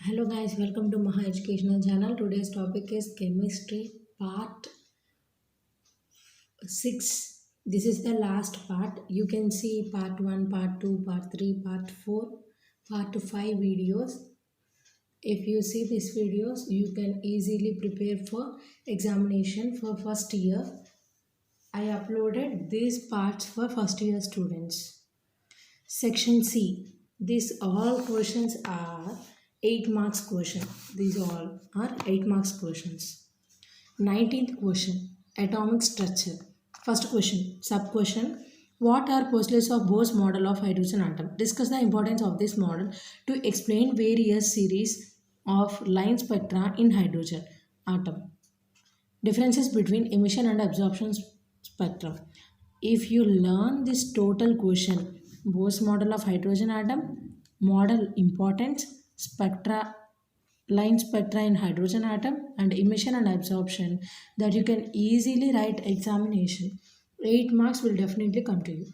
Hello guys, welcome to Maha Educational Channel. Today's topic is chemistry part 6. This is the last part. You can see part 1, part 2, part 3, part 4, part 5 videos. If you see these videos, you can easily prepare for examination for first year. I uploaded these parts for first year students. Section C. These all questions are 8 marks question. These all are 8 marks questions. 19th question. Atomic structure. First question. Sub question. What are postulates of Bohr's model of hydrogen atom? Discuss the importance of this model to explain various series of line spectra in hydrogen atom. Differences between emission and absorption spectrum. If you learn this total question, Bohr's model of hydrogen atom, model importance, spectra, line spectra in hydrogen atom, and emission and absorption, that you can easily write examination. 8 marks will definitely come to you.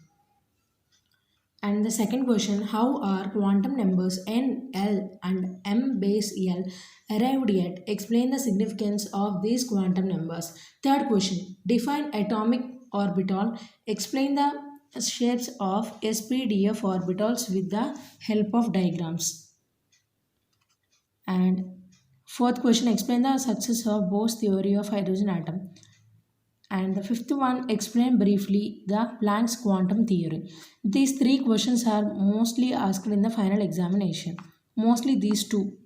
And the second question, how are quantum numbers n, l and m base l arrived at? Explain the significance of these quantum numbers. Third question, define atomic orbital. Explain the shapes of SPDF orbitals with the help of diagrams. And fourth question, explain the success of Bohr's theory of hydrogen atom. And the fifth one, explain briefly the Planck's quantum theory. These three questions are mostly asked in the final examination. Mostly these two.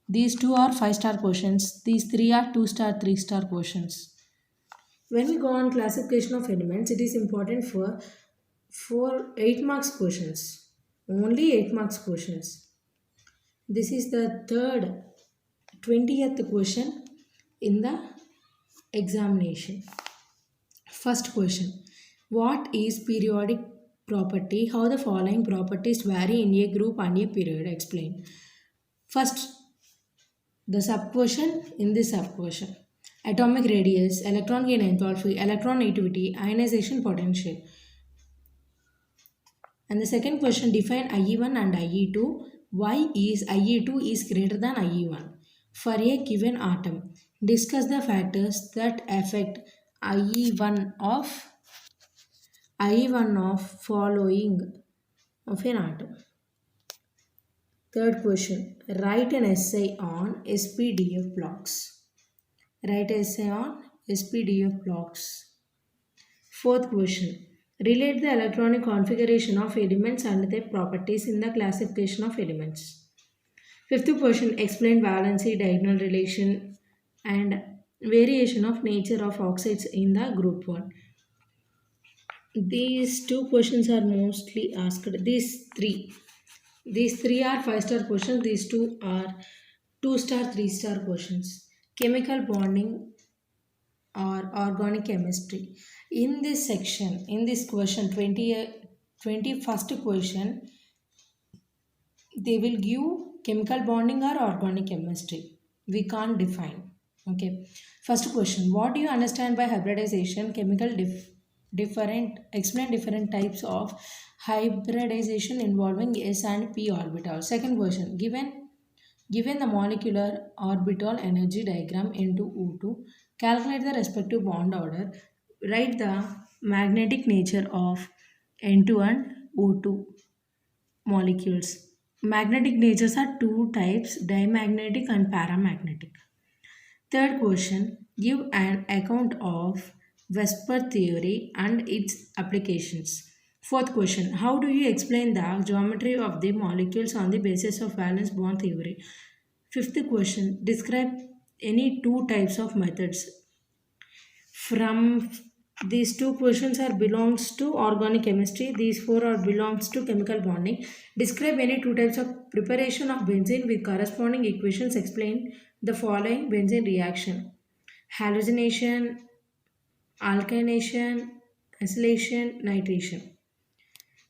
These two are 5-star questions. These three are 2-star, 3-star questions. When we go on classification of elements, it is important for 8 marks questions. Only 8 marks questions. This is the third 20th question in the examination. First question, what is periodic property? How the following properties vary in a group and a period? Explain. First, the sub question in this sub question, atomic radius, electron gain enthalpy, electron negativity, ionization potential. And the second question, define IE1 and IE2. Why is IE2 is greater than IE1 for a given atom? Discuss the factors that affect IE1 of following of an atom. Third question, write an essay on SPDF blocks. Write an essay on SPDF blocks. Fourth question, relate the electronic configuration of elements and their properties in the classification of elements. Fifth question, explain valency, diagonal relation and variation of nature of oxides in the group 1. These two questions are mostly asked. These three are 5-star questions. These two are 2-star, 3-star questions. Chemical bonding or organic chemistry. In this section, in this question, 21st question, they will give chemical bonding or organic chemistry. We can't define. Okay. First question, what do you understand by hybridization? Explain different types of hybridization involving s and p orbital. Second question, given the molecular orbital energy diagram into O2, calculate the respective bond order. Write the magnetic nature of N2 and O2 molecules. Magnetic natures are two types, diamagnetic and paramagnetic. Third question, give an account of Vesper theory and its applications. Fourth question, how do you explain the geometry of the molecules on the basis of valence bond theory? Fifth question, describe any two types of methods. From these two questions are belongs to organic chemistry, these four are belongs to chemical bonding. Describe any two types of preparation of benzene with corresponding equations. Explain the following benzene reaction: halogenation, alkylation, acylation, nitration.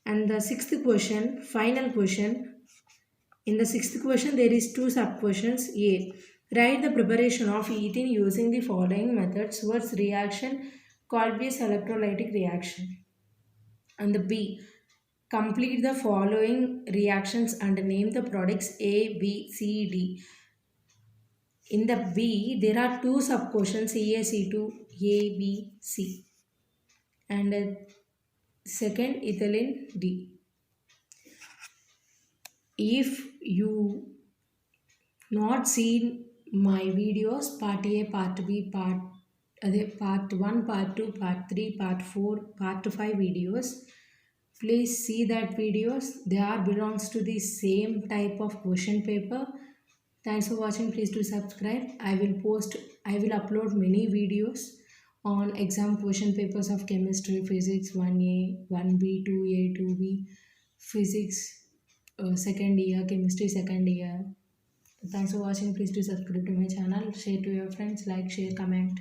And the sixth question, final question. In the sixth question, there is two sub questions. A, write the preparation of ethene using the following methods. What's reaction? Colbius electrolytic reaction. And the B, Complete the following reactions and name the products A, B, C, D. In the B, there are two sub questions C A, C2, A, B, C. And second, ethylene D. If you not seen my videos, part A, part B, part 1, part 2, part 3, part 4, part 5 videos, please see that videos. They are belongs to the same type of question paper. Thanks for watching. Please do subscribe. I will upload many videos on exam question papers of chemistry, physics 1A, 1B, 2A, 2B, physics second year, chemistry second year. Thanks for watching. Please do subscribe to my channel. Share to your friends. Like, share, comment.